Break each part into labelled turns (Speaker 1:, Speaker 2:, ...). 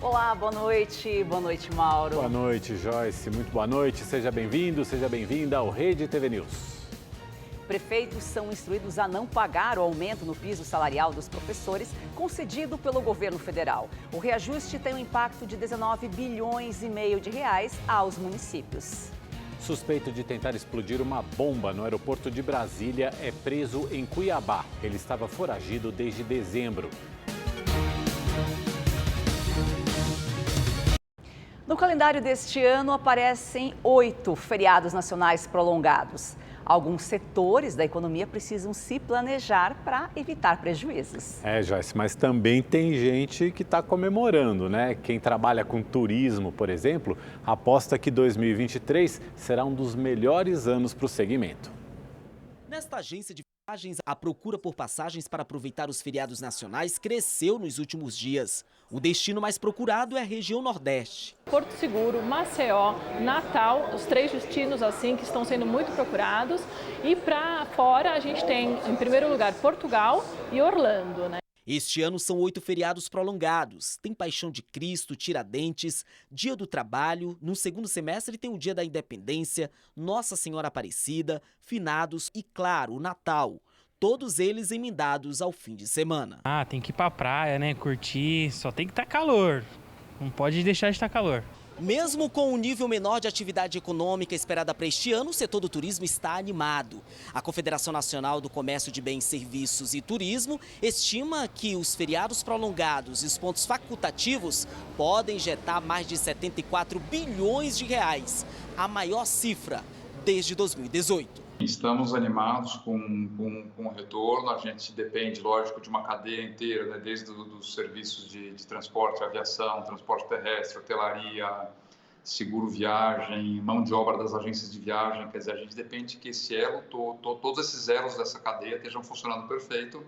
Speaker 1: Olá, boa noite. Boa noite, Mauro.
Speaker 2: Boa noite, Joyce. Muito boa noite. Seja bem-vindo, seja bem-vinda ao Rede TV News.
Speaker 1: Prefeitos são instruídos a não pagar o aumento no piso salarial dos professores concedido pelo governo federal. O reajuste tem um impacto de 19 bilhões e meio de reais aos municípios.
Speaker 2: Suspeito de tentar explodir uma bomba no aeroporto de Brasília é preso em Cuiabá. Ele estava foragido desde dezembro.
Speaker 1: No calendário deste ano aparecem 8 feriados nacionais prolongados. Alguns setores da economia precisam se planejar para evitar prejuízos.
Speaker 2: Joyce, mas também tem gente que está comemorando, né? Quem trabalha com turismo, por exemplo, aposta que 2023 será um dos melhores anos para o segmento.
Speaker 3: Nesta agência de viagens, a procura por passagens para aproveitar os feriados nacionais cresceu nos últimos dias. O destino mais procurado é a região Nordeste.
Speaker 4: Porto Seguro, Maceió, Natal, os 3 destinos assim que estão sendo muito procurados. E para fora a gente tem, em primeiro lugar, Portugal e Orlando, né?
Speaker 3: Este ano são 8 feriados prolongados. Tem Paixão de Cristo, Tiradentes, Dia do Trabalho. No segundo semestre tem o Dia da Independência, Nossa Senhora Aparecida, Finados e, claro, o Natal. Todos eles emendados ao fim de semana.
Speaker 5: Tem que ir pra praia, né? Curtir, só tem que estar calor. Não pode deixar de estar calor.
Speaker 3: Mesmo com um nível menor de atividade econômica esperada para este ano, o setor do turismo está animado. A Confederação Nacional do Comércio de Bens, Serviços e Turismo estima que os feriados prolongados e os pontos facultativos podem injetar mais de 74 bilhões de reais, a maior cifra desde 2018.
Speaker 6: Estamos animados com o retorno. A gente depende, lógico, de uma cadeia inteira, né? Desde os serviços de transporte, aviação, transporte terrestre, hotelaria, seguro viagem, mão de obra das agências de viagem. Quer dizer, a gente depende que esse elo, todos esses elos dessa cadeia estejam funcionando perfeito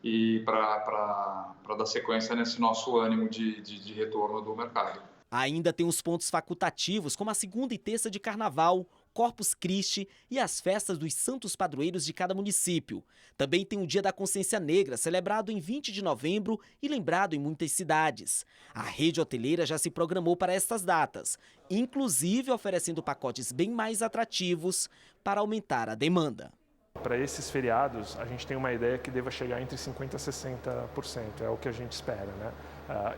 Speaker 6: e para dar sequência nesse nosso ânimo de retorno do mercado.
Speaker 3: Ainda tem os pontos facultativos, como a segunda e terça de carnaval, Corpus Christi e as festas dos santos padroeiros de cada município. Também tem o Dia da Consciência Negra, celebrado em 20 de novembro e lembrado em muitas cidades. A rede hoteleira já se programou para estas datas, inclusive oferecendo pacotes bem mais atrativos para aumentar a demanda.
Speaker 7: Para esses feriados, a gente tem uma ideia que deva chegar entre 50% a 60%, é o que a gente espera, né?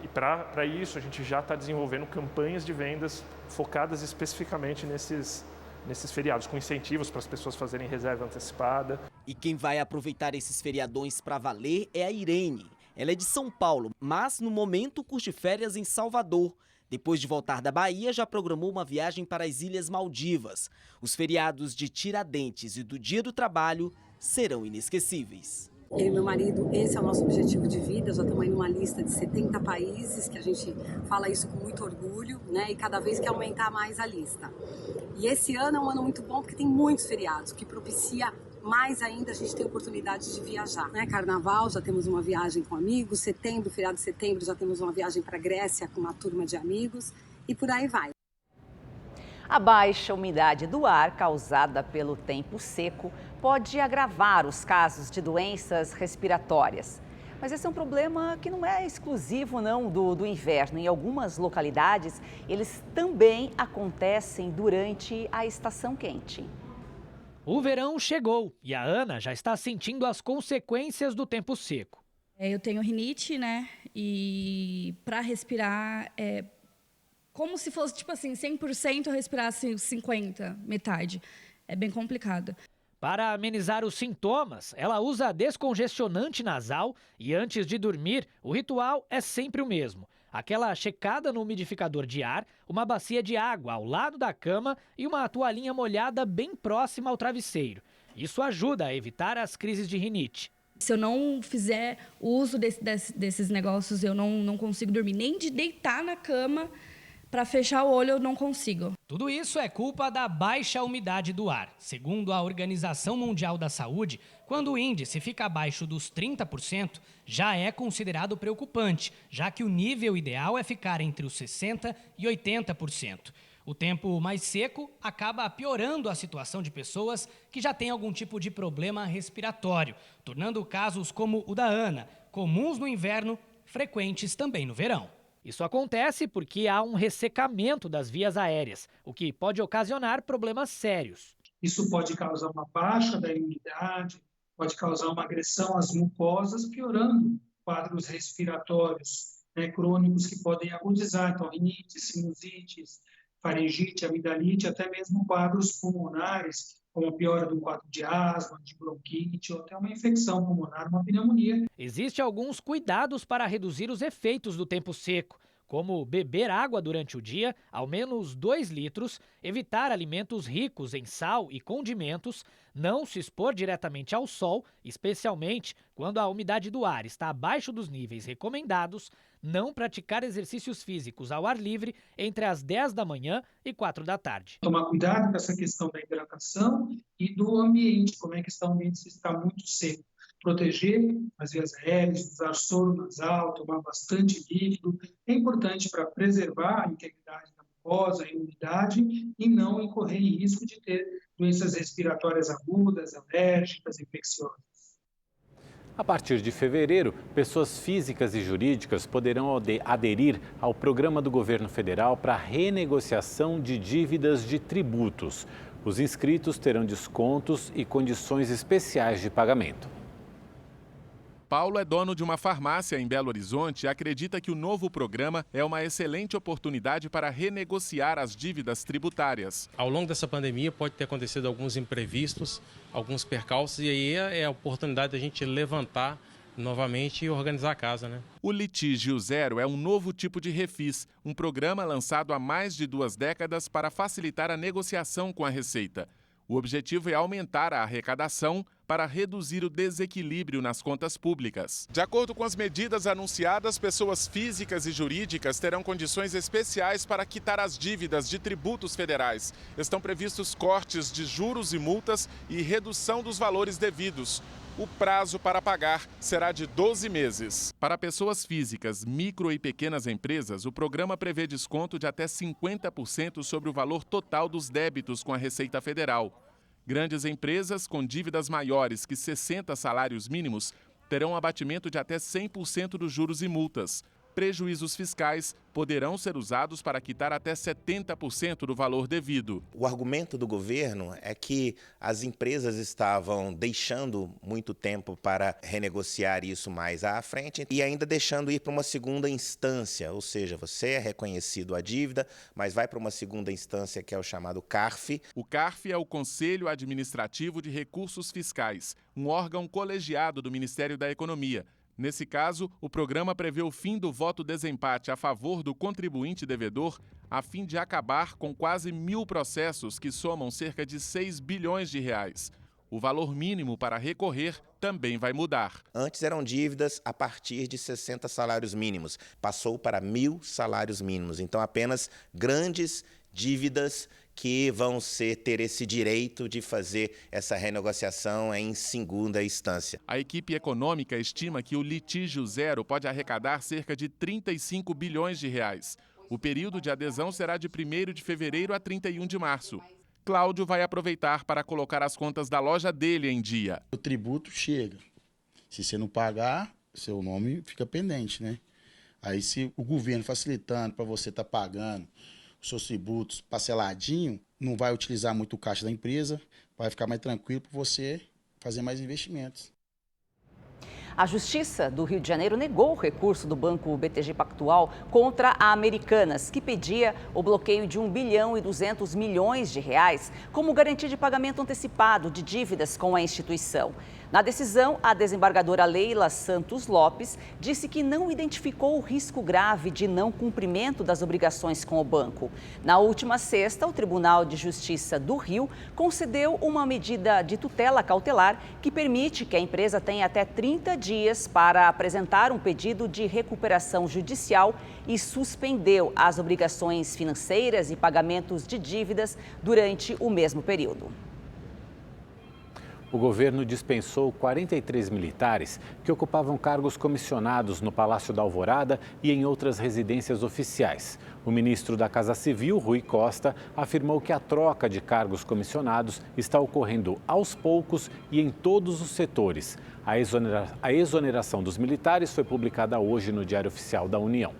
Speaker 7: E para isso, a gente já está desenvolvendo campanhas de vendas focadas especificamente nesses feriados, com incentivos para as pessoas fazerem reserva antecipada.
Speaker 3: E quem vai aproveitar esses feriadões para valer é a Irene. Ela é de São Paulo, mas no momento curte férias em Salvador. Depois de voltar da Bahia, já programou uma viagem para as Ilhas Maldivas. Os feriados de Tiradentes e do Dia do Trabalho serão inesquecíveis.
Speaker 8: Eu e meu marido, esse é o nosso objetivo de vida. Já estamos aí numa lista de 70 países, que a gente fala isso com muito orgulho, né? E cada vez quer aumentar mais a lista. E esse ano é um ano muito bom porque tem muitos feriados, que propicia mais ainda a gente ter oportunidade de viajar, né? Carnaval, já temos uma viagem com amigos. Setembro, feriado de setembro, já temos uma viagem para a Grécia com uma turma de amigos. E por aí vai.
Speaker 1: A baixa umidade do ar causada pelo tempo seco pode agravar os casos de doenças respiratórias. Mas esse é um problema que não é exclusivo não do inverno. Em algumas localidades, eles também acontecem durante a estação quente.
Speaker 9: O verão chegou e a Ana já está sentindo as consequências do tempo seco.
Speaker 10: Eu tenho rinite, né? E para respirar é como se fosse, tipo assim, 100% eu respirasse 50%, metade. É bem complicado.
Speaker 9: Para amenizar os sintomas, ela usa descongestionante nasal e antes de dormir, o ritual é sempre o mesmo. Aquela checada no umidificador de ar, uma bacia de água ao lado da cama e uma toalhinha molhada bem próxima ao travesseiro. Isso ajuda a evitar as crises de rinite.
Speaker 10: Se eu não fizer uso desses negócios, eu não consigo dormir. Nem de deitar na cama, para fechar o olho, eu não consigo.
Speaker 9: Tudo isso é culpa da baixa umidade do ar. Segundo a Organização Mundial da Saúde, quando o índice fica abaixo dos 30%, já é considerado preocupante, já que o nível ideal é ficar entre os 60% e 80%. O tempo mais seco acaba piorando a situação de pessoas que já têm algum tipo de problema respiratório, tornando casos como o da Ana, comuns no inverno, frequentes também no verão. Isso acontece porque há um ressecamento das vias aéreas, o que pode ocasionar problemas sérios.
Speaker 11: Isso pode causar uma baixa da imunidade, pode causar uma agressão às mucosas, piorando quadros respiratórios, né, crônicos que podem agudizar, então rinite, sinusites, faringite, amidalite, até mesmo quadros pulmonares, como a piora do quadro de asma, de bronquite ou até uma infecção pulmonar, uma pneumonia.
Speaker 9: Existem alguns cuidados para reduzir os efeitos do tempo seco, como beber água durante o dia, ao menos 2 litros, evitar alimentos ricos em sal e condimentos, não se expor diretamente ao sol, especialmente quando a umidade do ar está abaixo dos níveis recomendados, não praticar exercícios físicos ao ar livre entre as 10 da manhã e 4 da tarde.
Speaker 11: Tomar cuidado com essa questão da hidratação e do ambiente, como é que está o ambiente se está muito seco. Proteger as vias aéreas, usar soro nasal, tomar bastante líquido, é importante para preservar a integridade da mucosa, a imunidade e não incorrer em risco de ter doenças respiratórias agudas, alérgicas, infecciosas.
Speaker 2: A partir de fevereiro, pessoas físicas e jurídicas poderão aderir ao programa do governo federal para renegociação de dívidas de tributos. Os inscritos terão descontos e condições especiais de pagamento.
Speaker 12: Paulo é dono de uma farmácia em Belo Horizonte e acredita que o novo programa é uma excelente oportunidade para renegociar as dívidas tributárias.
Speaker 13: Ao longo dessa pandemia pode ter acontecido alguns imprevistos, alguns percalços, e aí é a oportunidade da gente levantar novamente e organizar a casa, né?
Speaker 12: O Litígio Zero é um novo tipo de refis, um programa lançado há mais de 2 décadas para facilitar a negociação com a Receita. O objetivo é aumentar a arrecadação para reduzir o desequilíbrio nas contas públicas. De acordo com as medidas anunciadas, pessoas físicas e jurídicas terão condições especiais para quitar as dívidas de tributos federais. Estão previstos cortes de juros e multas e redução dos valores devidos. O prazo para pagar será de 12 meses. Para pessoas físicas, micro e pequenas empresas, o programa prevê desconto de até 50% sobre o valor total dos débitos com a Receita Federal. Grandes empresas com dívidas maiores que 60 salários mínimos terão abatimento de até 100% dos juros e multas. Prejuízos fiscais poderão ser usados para quitar até 70% do valor devido.
Speaker 14: O argumento do governo é que as empresas estavam deixando muito tempo para renegociar isso mais à frente e ainda deixando ir para uma segunda instância, ou seja, você é reconhecido a dívida, mas vai para uma segunda instância que é o chamado CARF.
Speaker 12: O CARF é o Conselho Administrativo de Recursos Fiscais, um órgão colegiado do Ministério da Economia. Nesse caso, o programa prevê o fim do voto desempate a favor do contribuinte devedor, a fim de acabar com quase 1.000 processos que somam cerca de 6 bilhões de reais. O valor mínimo para recorrer também vai mudar.
Speaker 14: Antes eram dívidas a partir de 60 salários mínimos, passou para 1.000 salários mínimos. Então, apenas grandes dívidas que vão ter esse direito de fazer essa renegociação em segunda instância.
Speaker 12: A equipe econômica estima que o Litígio Zero pode arrecadar cerca de 35 bilhões de reais. O período de adesão será de 1º de fevereiro a 31 de março. Cláudio vai aproveitar para colocar as contas da loja dele em dia.
Speaker 15: O tributo chega. Se você não pagar, seu nome fica pendente, né? Aí se o governo facilitando para você estar pagando os seus tributos parceladinho, não vai utilizar muito o caixa da empresa, vai ficar mais tranquilo para você fazer mais investimentos.
Speaker 1: A Justiça do Rio de Janeiro negou o recurso do Banco BTG Pactual contra a Americanas, que pedia o bloqueio de 1 bilhão e 200 milhões de reais como garantia de pagamento antecipado de dívidas com a instituição. Na decisão, a desembargadora Leila Santos Lopes disse que não identificou o risco grave de não cumprimento das obrigações com o banco. Na última sexta, o Tribunal de Justiça do Rio concedeu uma medida de tutela cautelar que permite que a empresa tenha até 30 dias para apresentar um pedido de recuperação judicial e suspendeu as obrigações financeiras e pagamentos de dívidas durante o mesmo período.
Speaker 2: O governo dispensou 43 militares que ocupavam cargos comissionados no Palácio da Alvorada e em outras residências oficiais. O ministro da Casa Civil, Rui Costa, afirmou que a troca de cargos comissionados está ocorrendo aos poucos e em todos os setores. A exoneração dos militares foi publicada hoje no Diário Oficial da União.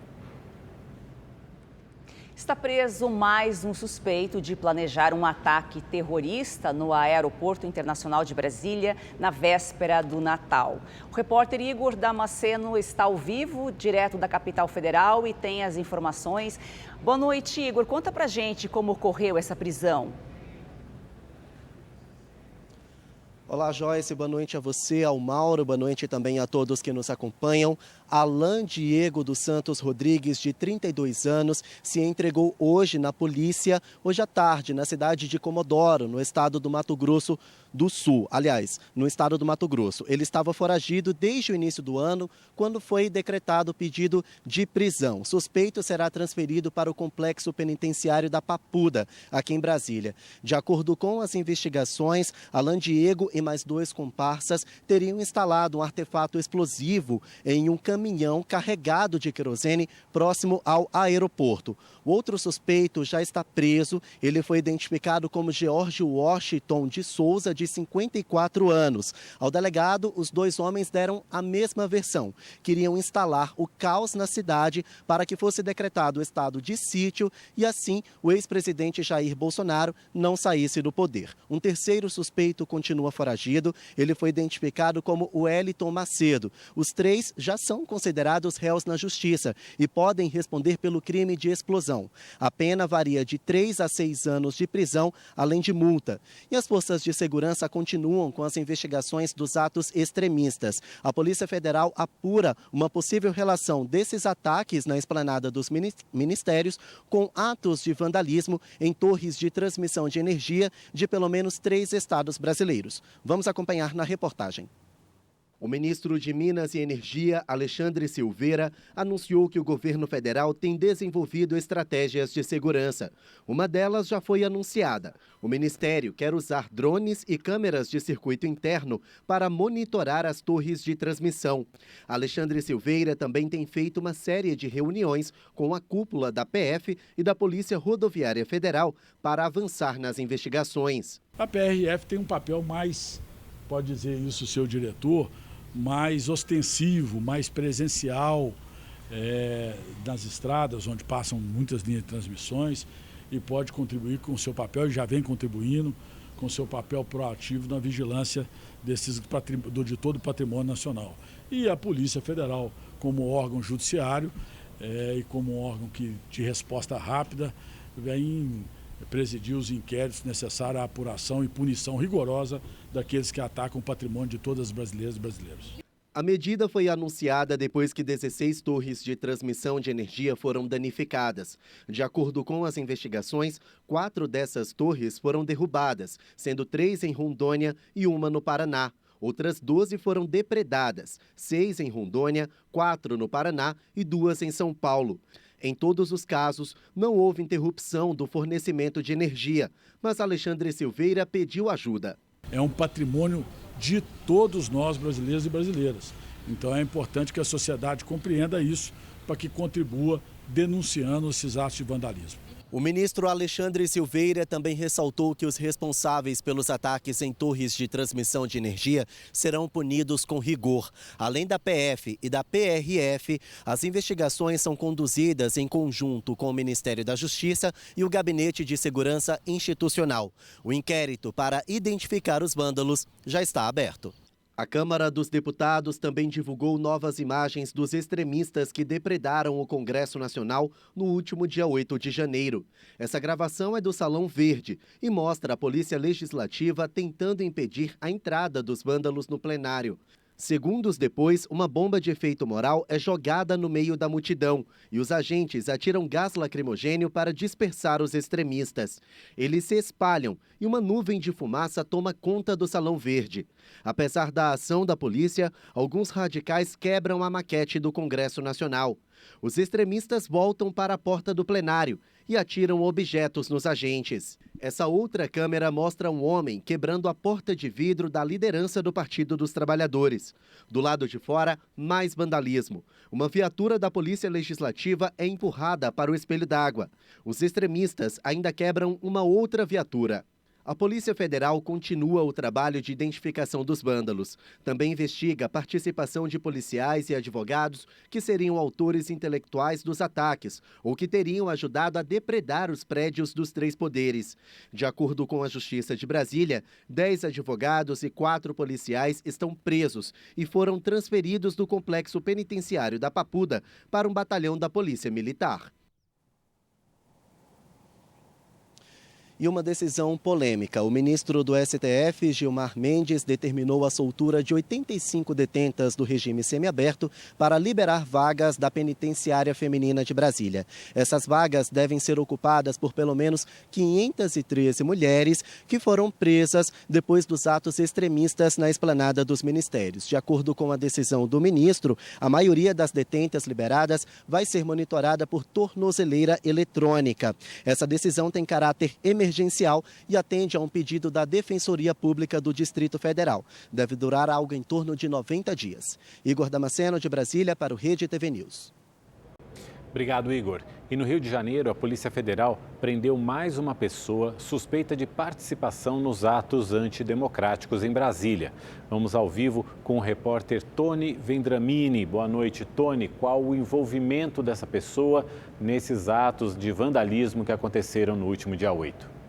Speaker 1: está preso mais um suspeito de planejar um ataque terrorista no Aeroporto Internacional de Brasília na véspera do Natal. O repórter Igor Damasceno está ao vivo, direto da capital federal, e tem as informações. Boa noite, Igor. Conta pra gente como ocorreu essa prisão.
Speaker 16: Olá, Joyce. Boa noite a você, ao Mauro. Boa noite também a todos que nos acompanham. Alain Diego dos Santos Rodrigues, de 32 anos, se entregou hoje na polícia, hoje à tarde, na cidade de Comodoro, no estado do Mato Grosso do Sul. Aliás, no estado do Mato Grosso. Ele estava foragido desde o início do ano, quando foi decretado o pedido de prisão. O suspeito será transferido para o complexo penitenciário da Papuda, aqui em Brasília. De acordo com as investigações, Alain Diego e mais 2 comparsas teriam instalado um artefato explosivo em um caminhão carregado de querosene próximo ao aeroporto. O outro suspeito já está preso. Ele foi identificado como George Washington de Souza, de 54 anos. Ao delegado, os 2 homens deram a mesma versão. Queriam instalar o caos na cidade para que fosse decretado o estado de sítio e assim o ex-presidente Jair Bolsonaro não saísse do poder. Um terceiro suspeito continua foragido. Ele foi identificado como Wellington Macedo. Os 3 já são considerados réus na justiça e podem responder pelo crime de explosão. A pena varia de 3 a 6 anos de prisão, além de multa. E as forças de segurança continuam com as investigações dos atos extremistas. A Polícia Federal apura uma possível relação desses ataques na esplanada dos ministérios com atos de vandalismo em torres de transmissão de energia de pelo menos 3 estados brasileiros. Vamos acompanhar na reportagem. O ministro de Minas e Energia, Alexandre Silveira, anunciou que o governo federal tem desenvolvido estratégias de segurança. Uma delas já foi anunciada. O ministério quer usar drones e câmeras de circuito interno para monitorar as torres de transmissão. Alexandre Silveira também tem feito uma série de reuniões com a cúpula da PF e da Polícia Rodoviária Federal para avançar nas investigações.
Speaker 17: A PRF tem um papel mais, pode dizer isso o seu diretor, mais ostensivo, mais presencial nas estradas, onde passam muitas linhas de transmissões, e pode contribuir com o seu papel, e já vem contribuindo com o seu papel proativo na vigilância de todo o patrimônio nacional. E a Polícia Federal, como órgão judiciário e como órgão de resposta rápida, vem presidir os inquéritos necessários à apuração e punição rigorosa daqueles que atacam o patrimônio de todas as brasileiras e brasileiros.
Speaker 16: A medida foi anunciada depois que 16 torres de transmissão de energia foram danificadas. De acordo com as investigações, 4 dessas torres foram derrubadas, sendo 3 em Rondônia e 1 no Paraná. Outras 12 foram depredadas, 6 em Rondônia, 4 no Paraná e 2 em São Paulo. Em todos os casos, não houve interrupção do fornecimento de energia, mas Alexandre Silveira pediu ajuda.
Speaker 17: É um patrimônio de todos nós, brasileiros e brasileiras. Então é importante que a sociedade compreenda isso para que contribua denunciando esses atos de vandalismo.
Speaker 16: O ministro Alexandre Silveira também ressaltou que os responsáveis pelos ataques em torres de transmissão de energia serão punidos com rigor. Além da PF e da PRF, as investigações são conduzidas em conjunto com o Ministério da Justiça e o Gabinete de Segurança Institucional. O inquérito para identificar os vândalos já está aberto. A Câmara dos Deputados também divulgou novas imagens dos extremistas que depredaram o Congresso Nacional no último dia 8 de janeiro. Essa gravação é do Salão Verde e mostra a Polícia Legislativa tentando impedir a entrada dos vândalos no plenário. Segundos depois, uma bomba de efeito moral é jogada no meio da multidão e os agentes atiram gás lacrimogênio para dispersar os extremistas. Eles se espalham e uma nuvem de fumaça toma conta do Salão Verde. Apesar da ação da polícia, alguns radicais quebram a maquete do Congresso Nacional. Os extremistas voltam para a porta do plenário e atiram objetos nos agentes. Essa outra câmera mostra um homem quebrando a porta de vidro da liderança do Partido dos Trabalhadores. Do lado de fora, mais vandalismo. Uma viatura da Polícia Legislativa é empurrada para o espelho d'água. Os extremistas ainda quebram uma outra viatura. A Polícia Federal continua o trabalho de identificação dos vândalos. Também investiga a participação de policiais e advogados que seriam autores intelectuais dos ataques ou que teriam ajudado a depredar os prédios dos 3 poderes. De acordo com a Justiça de Brasília, 10 advogados e 4 policiais estão presos e foram transferidos do complexo penitenciário da Papuda para um batalhão da Polícia Militar. E uma decisão polêmica. O ministro do STF, Gilmar Mendes, determinou a soltura de 85 detentas do regime semiaberto para liberar vagas da penitenciária feminina de Brasília. Essas vagas devem ser ocupadas por pelo menos 513 mulheres que foram presas depois dos atos extremistas na esplanada dos ministérios. De acordo com a decisão do ministro, a maioria das detentas liberadas vai ser monitorada por tornozeleira eletrônica. Essa decisão tem caráter emergencial e atende a um pedido da Defensoria Pública do Distrito Federal. Deve durar algo em torno de 90 dias. Igor Damasceno, de Brasília, para o Rede TV News.
Speaker 2: Obrigado, Igor. E no Rio de Janeiro, a Polícia Federal prendeu mais uma pessoa suspeita de participação nos atos antidemocráticos em Brasília. Vamos ao vivo com o repórter Tony Vendramini. Boa noite, Tony. Qual o envolvimento dessa pessoa nesses atos de vandalismo que aconteceram no último dia 8?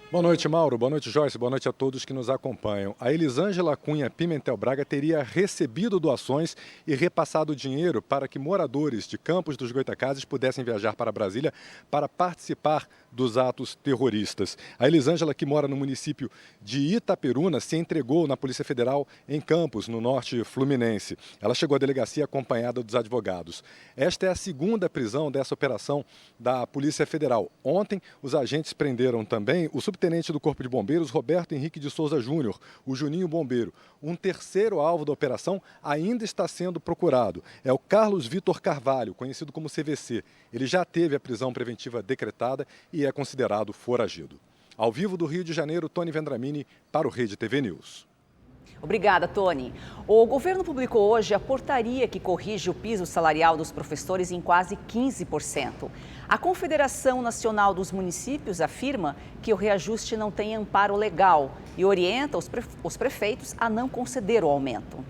Speaker 18: Boa noite, Mauro. Boa noite, Joyce. Boa noite a todos que nos acompanham. A Elisângela Cunha Pimentel Braga teria recebido doações e repassado dinheiro para que moradores de Campos dos Goytacazes pudessem viajar para Brasília para participar dos atos terroristas. A Elisângela, que mora no município de Itaperuna, se entregou na Polícia Federal em Campos, no norte fluminense. Ela chegou à delegacia acompanhada dos advogados. Esta é a segunda prisão dessa operação da Polícia Federal. Ontem, os agentes prenderam também o subtenente do Corpo de Bombeiros, Roberto Henrique de Souza Júnior, o Juninho Bombeiro. Um terceiro alvo da operação ainda está sendo procurado. É o Carlos Vitor Carvalho, conhecido como CVC. Ele já teve a prisão preventiva decretada e é considerado foragido. Ao vivo do Rio de Janeiro, Tony Vendramini para o Rede TV News.
Speaker 1: Obrigada, Tony. O governo publicou hoje a portaria que corrige o piso salarial dos professores em quase 15%. A Confederação Nacional dos Municípios afirma que o reajuste não tem amparo legal e orienta os prefeitos a não conceder o aumento.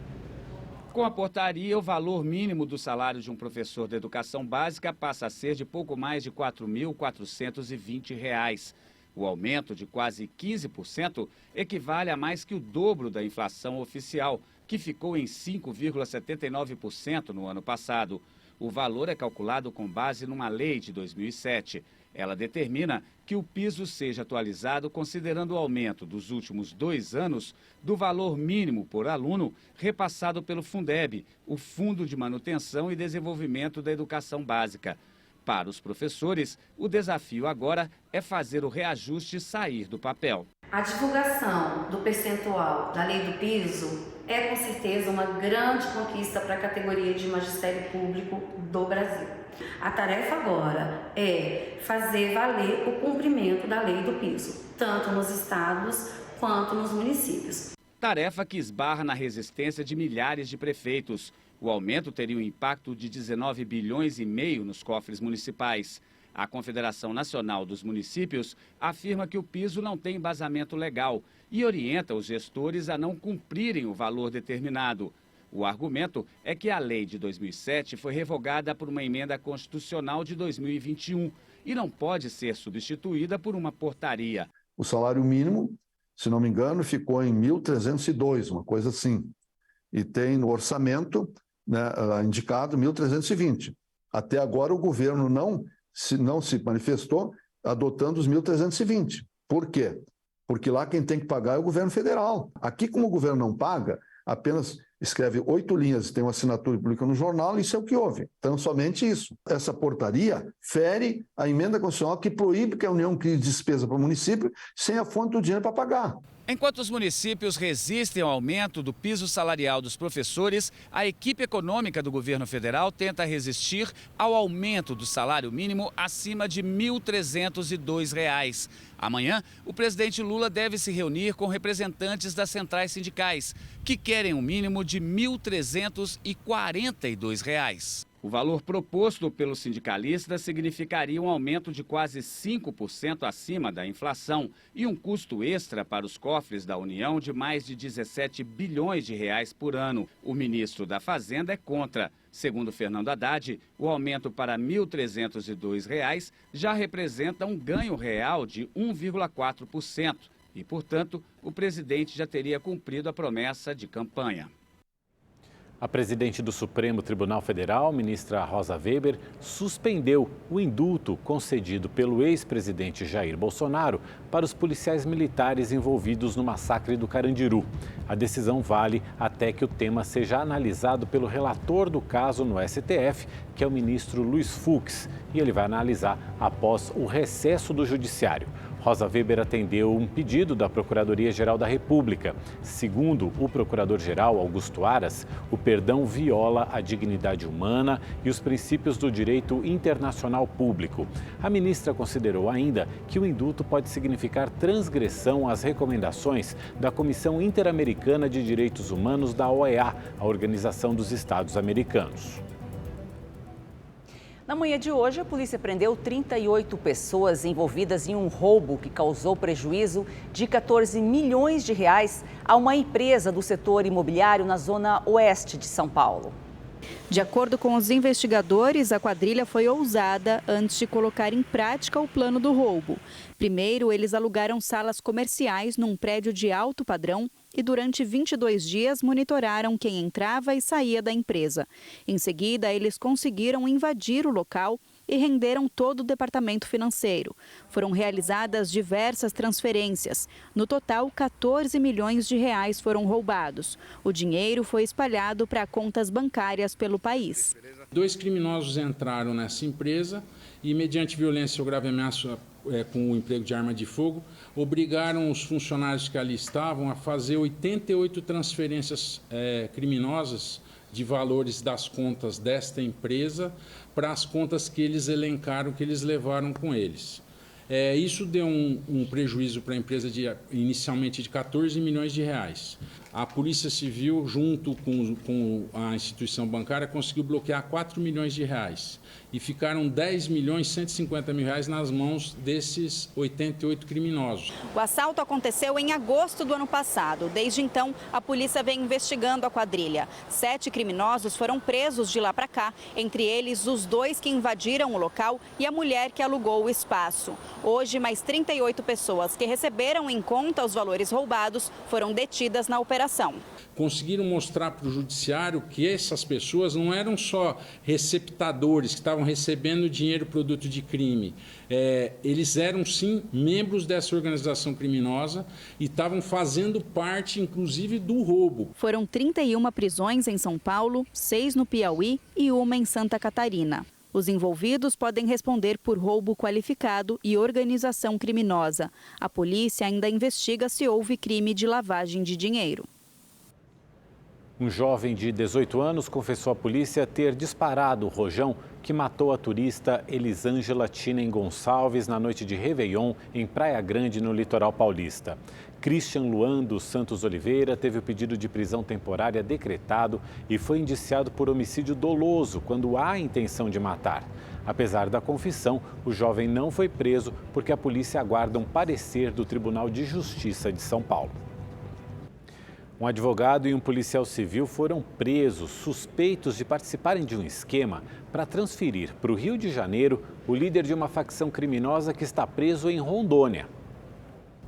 Speaker 19: Com a portaria, o valor mínimo do salário de um professor de educação básica passa a ser de pouco mais de R$ 4.420. O aumento de quase 15% equivale a mais que o dobro da inflação oficial, que ficou em 5,79% no ano passado. O valor é calculado com base numa lei de 2007. Ela determina que o piso seja atualizado considerando o aumento dos últimos 2 anos do valor mínimo por aluno repassado pelo Fundeb, o Fundo de Manutenção e Desenvolvimento da Educação Básica. Para os professores, o desafio agora é fazer o reajuste sair do papel.
Speaker 20: A divulgação do percentual da lei do piso é com certeza uma grande conquista para a categoria de magistério público do Brasil. A tarefa agora é fazer valer o cumprimento da lei do piso, tanto nos estados quanto nos municípios.
Speaker 19: Tarefa que esbarra na resistência de milhares de prefeitos. O aumento teria um impacto de 19 bilhões e meio nos cofres municipais. A Confederação Nacional dos Municípios afirma que o piso não tem embasamento legal e orienta os gestores a não cumprirem o valor determinado. O argumento é que a lei de 2007 foi revogada por uma emenda constitucional de 2021 e não pode ser substituída por uma portaria.
Speaker 21: O salário mínimo, se não me engano, ficou em 1.302, uma coisa assim. E tem no orçamento, né, indicado 1.320. Até agora o governo não se manifestou adotando os 1.320. Por quê? Porque lá quem tem que pagar é o governo federal. Aqui, como o governo não paga, apenas escreve 8 linhas, tem uma assinatura pública no jornal, isso é o que houve. Então, somente isso. Essa portaria fere a emenda constitucional que proíbe que a União crie despesa para o município sem a fonte do dinheiro para pagar.
Speaker 19: Enquanto os municípios resistem ao aumento do piso salarial dos professores, a equipe econômica do governo federal tenta resistir ao aumento do salário mínimo acima de R$ 1.302. Amanhã, o presidente Lula deve se reunir com representantes das centrais sindicais, que querem um mínimo de R$ 1.342. O valor proposto pelos sindicalistas significaria um aumento de quase 5% acima da inflação e um custo extra para os cofres da União de mais de 17 bilhões de reais por ano. O ministro da Fazenda é contra. Segundo Fernando Haddad, o aumento para R$ 1.302 já representa um ganho real de 1,4%. E, portanto, o presidente já teria cumprido a promessa de campanha.
Speaker 2: A presidente do Supremo Tribunal Federal, ministra Rosa Weber, suspendeu o indulto concedido pelo ex-presidente Jair Bolsonaro para os policiais militares envolvidos no massacre do Carandiru. A decisão vale até que o tema seja analisado pelo relator do caso no STF, que é o ministro Luiz Fux, e ele vai analisar após o recesso do Judiciário. Rosa Weber atendeu um pedido da Procuradoria-Geral da República. Segundo o procurador-geral Augusto Aras, o perdão viola a dignidade humana e os princípios do direito internacional público. A ministra considerou ainda que o indulto pode significar transgressão às recomendações da Comissão Interamericana de Direitos Humanos da OEA, a Organização dos Estados Americanos.
Speaker 1: Na manhã de hoje, a polícia prendeu 38 pessoas envolvidas em um roubo que causou prejuízo de 14 milhões de reais a uma empresa do setor imobiliário na zona oeste de São Paulo.
Speaker 4: De acordo com os investigadores, a quadrilha foi ousada antes de colocar em prática o plano do roubo. Primeiro, eles alugaram salas comerciais num prédio de alto padrão e durante 22 dias monitoraram quem entrava e saía da empresa. Em seguida, eles conseguiram invadir o local e renderam todo o departamento financeiro. Foram realizadas diversas transferências. No total, 14 milhões de reais foram roubados. O dinheiro foi espalhado para contas bancárias pelo país.
Speaker 22: 2 criminosos entraram nessa empresa e, mediante violência ou grave ameaça com o emprego de arma de fogo, obrigaram os funcionários que ali estavam a fazer 88 transferências criminosas de valores das contas desta empresa para as contas que eles elencaram, que eles levaram com eles. Isso deu um prejuízo para a empresa inicialmente de 14 milhões de reais. A Polícia Civil, junto com a instituição bancária, conseguiu bloquear 4 milhões de reais. E ficaram 10 milhões 150 mil reais nas mãos desses 88 criminosos.
Speaker 4: O assalto aconteceu em agosto do ano passado. Desde então, a polícia vem investigando a quadrilha. 7 criminosos foram presos de lá para cá, entre eles os 2 que invadiram o local e a mulher que alugou o espaço. Hoje, mais 38 pessoas que receberam em conta os valores roubados foram detidas na operação.
Speaker 22: Conseguiram mostrar para o judiciário que essas pessoas não eram só receptadores que estavam recebendo dinheiro produto de crime. Eles eram, sim, membros dessa organização criminosa e estavam fazendo parte, inclusive, do roubo.
Speaker 4: Foram 31 prisões em São Paulo, 6 no Piauí e 1 em Santa Catarina. Os envolvidos podem responder por roubo qualificado e organização criminosa. A polícia ainda investiga se houve crime de lavagem de dinheiro.
Speaker 2: Um jovem de 18 anos confessou à polícia ter disparado o rojão que matou a turista Elisângela Tinen Gonçalves na noite de Réveillon em Praia Grande, no litoral paulista. Christian Luan dos Santos Oliveira teve o pedido de prisão temporária decretado e foi indiciado por homicídio doloso quando há intenção de matar. Apesar da confissão, o jovem não foi preso porque a polícia aguarda um parecer do Tribunal de Justiça de São Paulo. Um advogado e um policial civil foram presos, suspeitos de participarem de um esquema para transferir para o Rio de Janeiro o líder de uma facção criminosa que está preso em Rondônia.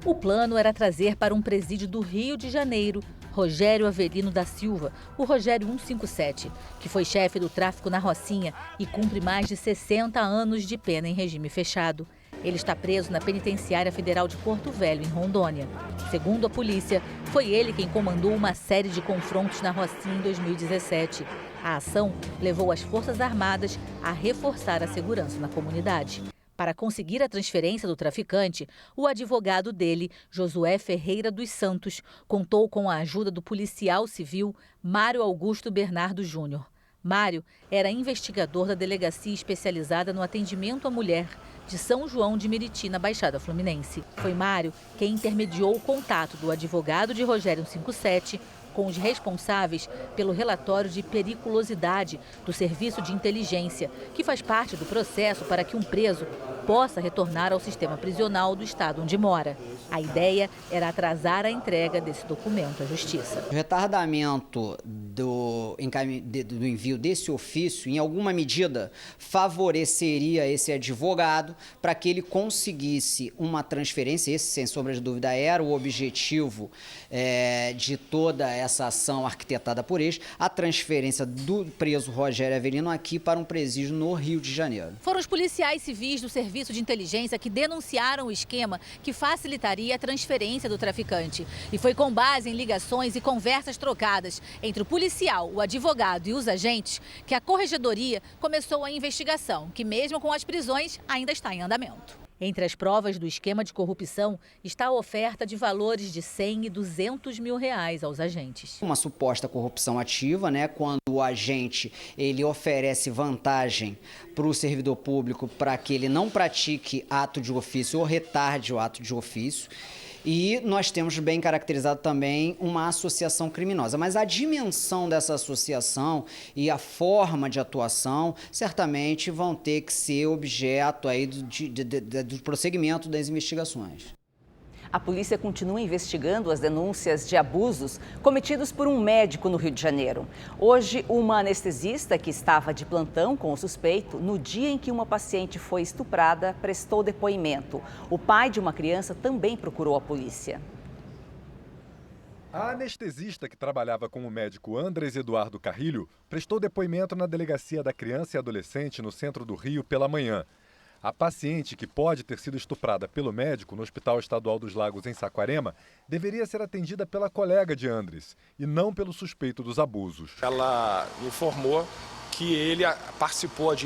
Speaker 23: O plano era trazer para um presídio do Rio de Janeiro Rogério Avelino da Silva, o Rogério 157, que foi chefe do tráfico na Rocinha e cumpre mais de 60 anos de pena em regime fechado. Ele está preso na Penitenciária Federal de Porto Velho, em Rondônia. Segundo a polícia, foi ele quem comandou uma série de confrontos na Rocinha em 2017. A ação levou as Forças Armadas a reforçar a segurança na comunidade. Para conseguir a transferência do traficante, o advogado dele, Josué Ferreira dos Santos, contou com a ajuda do policial civil Mário Augusto Bernardo Júnior. Mário era investigador da Delegacia Especializada no Atendimento à Mulher de São João de Meriti, na Baixada Fluminense. Foi Mário quem intermediou o contato do advogado de Rogério 157 com os responsáveis pelo relatório de periculosidade do Serviço de Inteligência, que faz parte do processo para que um preso possa retornar ao sistema prisional do estado onde mora. A ideia era atrasar a entrega desse documento à Justiça.
Speaker 5: O retardamento do envio desse ofício, em alguma medida, favoreceria esse advogado para que ele conseguisse uma transferência. Esse, sem sombra de dúvida, era o objetivo de toda essa ação arquitetada por eles, a transferência do preso Rogério Avelino aqui para um presídio no Rio de Janeiro.
Speaker 23: Foram os policiais civis do Serviço de Inteligência que denunciaram o esquema que facilitaria a transferência do traficante. E foi com base em ligações e conversas trocadas entre o policial, o advogado e os agentes que a Corregedoria começou a investigação, que mesmo com as prisões ainda está em andamento. Entre as provas do esquema de corrupção está a oferta de valores de 100 e 200 mil reais aos agentes.
Speaker 5: Uma suposta corrupção ativa, quando o agente ele oferece vantagem para o servidor público para que ele não pratique ato de ofício ou retarde o ato de ofício. E nós temos bem caracterizado também uma associação criminosa. Mas a dimensão dessa associação e a forma de atuação certamente vão ter que ser objeto aí do prosseguimento das investigações.
Speaker 1: A polícia continua investigando as denúncias de abusos cometidos por um médico no Rio de Janeiro. Hoje, uma anestesista que estava de plantão com o suspeito, no dia em que uma paciente foi estuprada, prestou depoimento. O pai de uma criança também procurou a polícia.
Speaker 18: A anestesista que trabalhava com o médico Andrés Eduardo Carrilho prestou depoimento na Delegacia da Criança e Adolescente no centro do Rio pela manhã. A paciente, que pode ter sido estuprada pelo médico no Hospital Estadual dos Lagos, em Saquarema, deveria ser atendida pela colega de Andrés e não pelo suspeito dos abusos.
Speaker 6: Ela informou que ele participou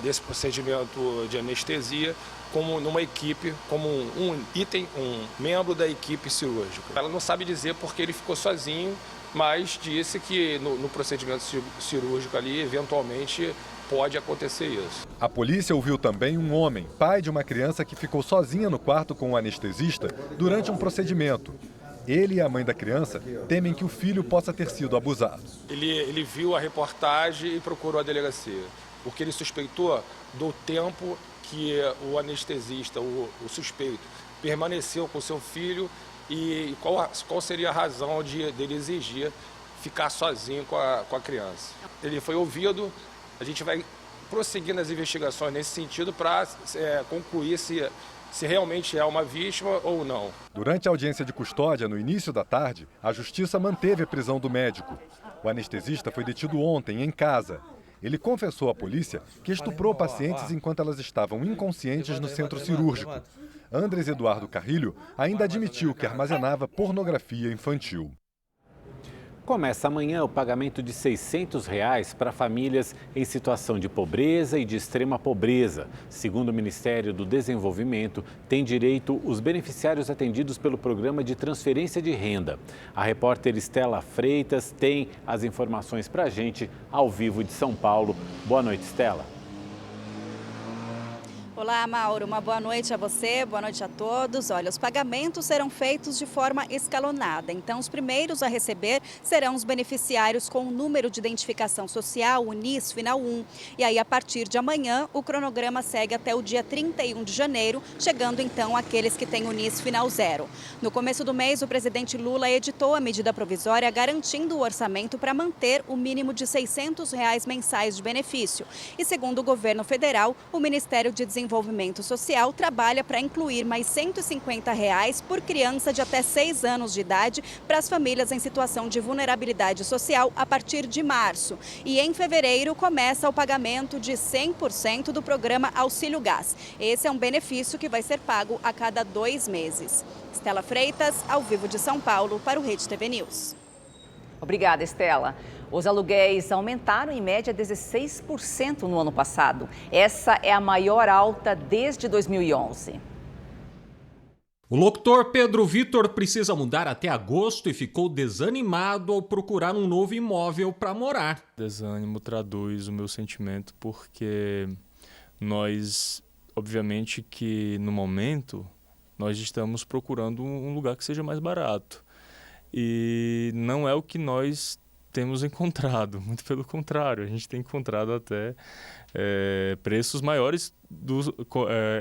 Speaker 6: desse procedimento de anestesia como numa equipe, como um membro da equipe cirúrgica. Ela não sabe dizer porque ele ficou sozinho, mas disse que no procedimento cirúrgico ali, eventualmente, pode acontecer isso.
Speaker 18: A polícia ouviu também um homem, pai de uma criança que ficou sozinha no quarto com o anestesista durante um procedimento. Ele e a mãe da criança temem que o filho possa ter sido abusado.
Speaker 6: Ele viu a reportagem e procurou a delegacia, porque ele suspeitou do tempo que o anestesista, o suspeito, permaneceu com seu filho e qual seria a razão dele exigir ficar sozinho com a criança. Ele foi ouvido. A gente vai prosseguir nas investigações nesse sentido para concluir se realmente é uma vítima ou não.
Speaker 18: Durante a audiência de custódia, no início da tarde, a Justiça manteve a prisão do médico. O anestesista foi detido ontem, em casa. Ele confessou à polícia que estuprou pacientes enquanto elas estavam inconscientes no centro cirúrgico. Andrés Eduardo Carrilho ainda admitiu que armazenava pornografia infantil.
Speaker 2: Começa amanhã o pagamento de R$ 600 para famílias em situação de pobreza e de extrema pobreza. Segundo o Ministério do Desenvolvimento, têm direito os beneficiários atendidos pelo Programa de Transferência de Renda. A repórter Estela Freitas tem as informações para a gente ao vivo de São Paulo. Boa noite, Estela.
Speaker 4: Olá, Mauro. Uma boa noite a você, boa noite a todos. Olha, os pagamentos serão feitos de forma escalonada. Então, os primeiros a receber serão os beneficiários com o número de identificação social, o NIS final 1. E aí, a partir de amanhã, o cronograma segue até o dia 31 de janeiro, chegando então aqueles que têm o NIS final 0. No começo do mês, o presidente Lula editou a medida provisória garantindo o orçamento para manter o mínimo de R$ 600 mensais de benefício. E segundo o governo federal, o Ministério de Desenvolvimento Social trabalha para incluir mais R$ 150 por criança de até 6 anos de idade para as famílias em situação de vulnerabilidade social a partir de março. E em fevereiro começa o pagamento de 100% do programa Auxílio Gás. Esse é um benefício que vai ser pago a cada 2 meses. Estela Freitas, ao vivo de São Paulo, para o Rede TV News.
Speaker 1: Obrigada, Estela. Os aluguéis aumentaram em média 16% no ano passado. Essa é a maior alta desde 2011.
Speaker 7: O locutor Pedro Vitor precisa mudar até agosto e ficou desanimado ao procurar um novo imóvel para morar.
Speaker 24: Desânimo traduz o meu sentimento porque nós, obviamente que no momento, nós estamos procurando um lugar que seja mais barato. e não é o que nós temos encontrado, muito pelo contrário, a gente tem encontrado até preços maiores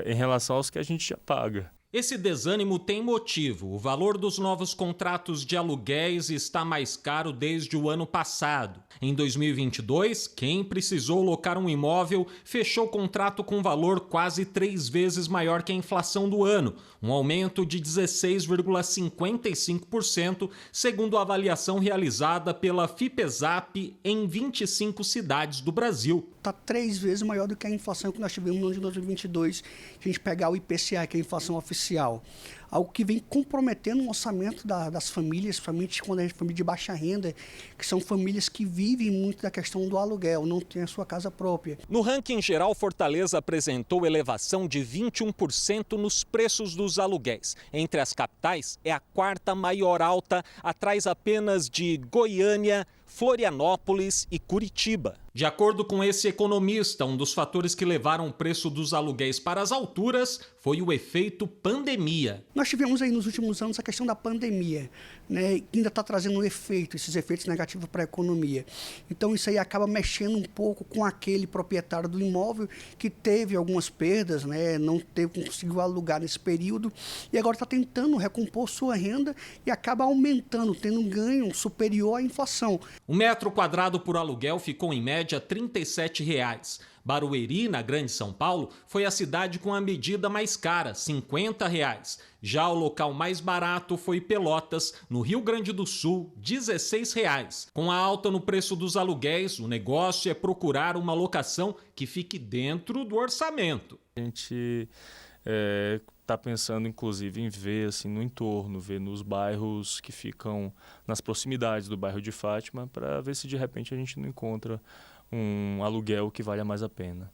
Speaker 24: em relação aos que a gente já paga.
Speaker 7: Esse desânimo tem motivo. O valor dos novos contratos de aluguéis está mais caro desde o ano passado. Em 2022, quem precisou locar um imóvel fechou o contrato com valor quase 3 vezes maior que a inflação do ano, um aumento de 16,55%, segundo a avaliação realizada pela Fipesap em 25 cidades do Brasil.
Speaker 3: Está 3 vezes maior do que a inflação que nós tivemos no ano de 2022, se a gente pegar o IPCA, que é a inflação oficial. Algo que vem comprometendo o orçamento das famílias, principalmente quando é família de baixa renda, que são famílias que vivem muito da questão do aluguel, não têm a sua casa própria.
Speaker 7: No ranking geral, Fortaleza apresentou elevação de 21% nos preços dos aluguéis. Entre as capitais, é a 4ª maior alta, atrás apenas de Goiânia, Florianópolis e Curitiba. De acordo com esse economista, um dos fatores que levaram o preço dos aluguéis para as alturas foi o efeito pandemia.
Speaker 3: Nós tivemos aí nos últimos anos a questão da pandemia, né? Que ainda está trazendo esses efeitos negativos para a economia. Então isso aí acaba mexendo um pouco com aquele proprietário do imóvel que teve algumas perdas, né? Não conseguiu alugar nesse período e agora está tentando recompor sua renda e acaba aumentando, tendo um ganho superior à inflação.
Speaker 7: O metro quadrado por aluguel ficou em média R$ 37,00. Barueri, na Grande São Paulo, foi a cidade com a medida mais cara, R$ 50,00. Já o local mais barato foi Pelotas, no Rio Grande do Sul, R$ 16,00. Com a alta no preço dos aluguéis, o negócio é procurar uma locação que fique dentro do orçamento.
Speaker 24: A gente está pensando, inclusive, em ver assim, no entorno, ver nos bairros que ficam nas proximidades do bairro de Fátima, para ver se de repente a gente não encontra um aluguel que valha mais a pena.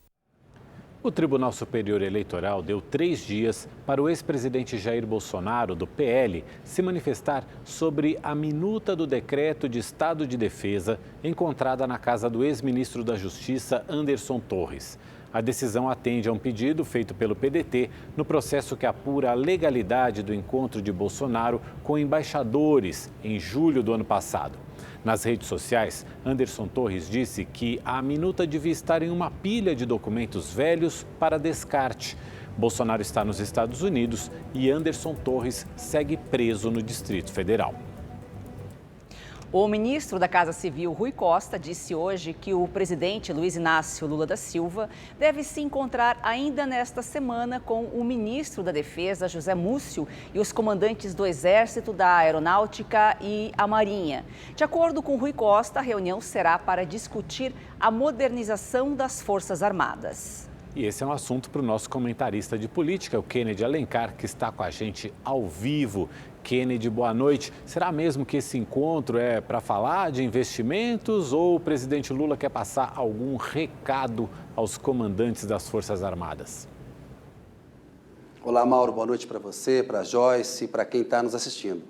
Speaker 2: O Tribunal Superior Eleitoral deu 3 dias para o ex-presidente Jair Bolsonaro, do PL, se manifestar sobre a minuta do decreto de estado de defesa encontrada na casa do ex-ministro da Justiça, Anderson Torres. A decisão atende a um pedido feito pelo PDT no processo que apura a legalidade do encontro de Bolsonaro com embaixadores em julho do ano passado. Nas redes sociais, Anderson Torres disse que a minuta devia estar em uma pilha de documentos velhos para descarte. Bolsonaro está nos Estados Unidos e Anderson Torres segue preso no Distrito Federal.
Speaker 1: O ministro da Casa Civil, Rui Costa, disse hoje que o presidente Luiz Inácio Lula da Silva deve se encontrar ainda nesta semana com o ministro da Defesa, José Múcio, e os comandantes do Exército, da Aeronáutica e a Marinha. De acordo com Rui Costa, a reunião será para discutir a modernização das Forças Armadas.
Speaker 2: E esse é um assunto para o nosso comentarista de política, o Kennedy Alencar, que está com a gente ao vivo. Kennedy, boa noite. Será mesmo que esse encontro é para falar de investimentos ou o presidente Lula quer passar algum recado aos comandantes das Forças Armadas?
Speaker 8: Olá, Mauro. Boa noite para você, para a Joyce e para quem está nos assistindo.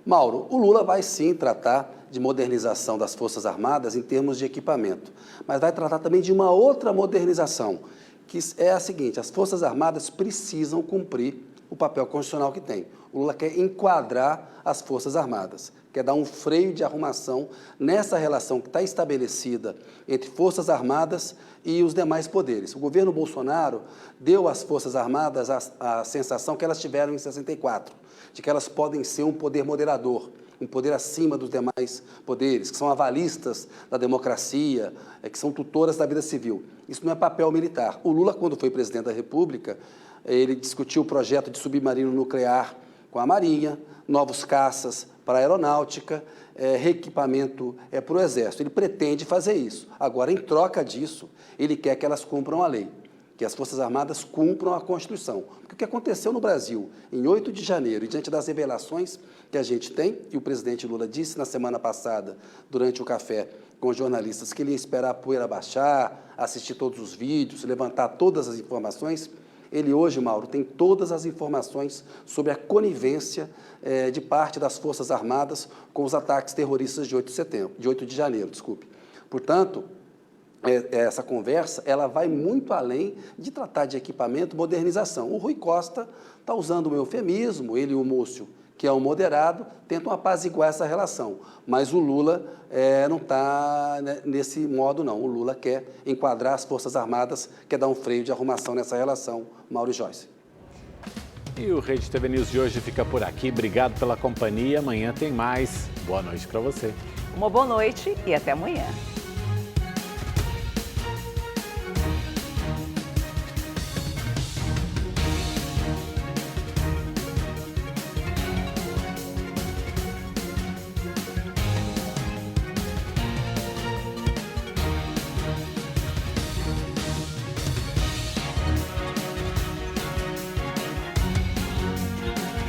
Speaker 8: Mauro, o Lula vai sim tratar de modernização das Forças Armadas em termos de equipamento, mas vai tratar também de uma outra modernização, que é a seguinte: as Forças Armadas precisam cumprir o papel constitucional que tem. O Lula quer enquadrar as Forças Armadas, quer dar um freio de arrumação nessa relação que está estabelecida entre Forças Armadas e os demais poderes. O governo Bolsonaro deu às Forças Armadas a sensação que elas tiveram em 64, de que elas podem ser um poder moderador, um poder acima dos demais poderes, que são avalistas da democracia, que são tutoras da vida civil. Isso não é papel militar. O Lula, quando foi presidente da República, ele discutiu o projeto de submarino nuclear com a Marinha, novos caças para a Aeronáutica, reequipamento para o Exército. Ele pretende fazer isso. Agora, em troca disso, ele quer que elas cumpram a lei, que as Forças Armadas cumpram a Constituição. Porque o que aconteceu no Brasil em 8 de janeiro, e diante das revelações que a gente tem, e o presidente Lula disse na semana passada, durante o café com os jornalistas, que ele ia esperar a poeira baixar, assistir todos os vídeos, levantar todas as informações. Ele hoje, Mauro, tem todas as informações sobre a conivência de parte das Forças Armadas com os ataques terroristas de 8 de janeiro. Portanto, essa conversa ela vai muito além de tratar de equipamento, modernização. O Rui Costa está usando um eufemismo, ele e o Múcio, que é um moderado, tentam apaziguar essa relação. Mas o Lula não está nesse modo, não. O Lula quer enquadrar as Forças Armadas, quer dar um freio de arrumação nessa relação. Mauro e Joyce.
Speaker 2: E o Rede TV News de hoje fica por aqui. Obrigado pela companhia. Amanhã tem mais. Boa noite para você.
Speaker 1: Uma boa noite e até amanhã.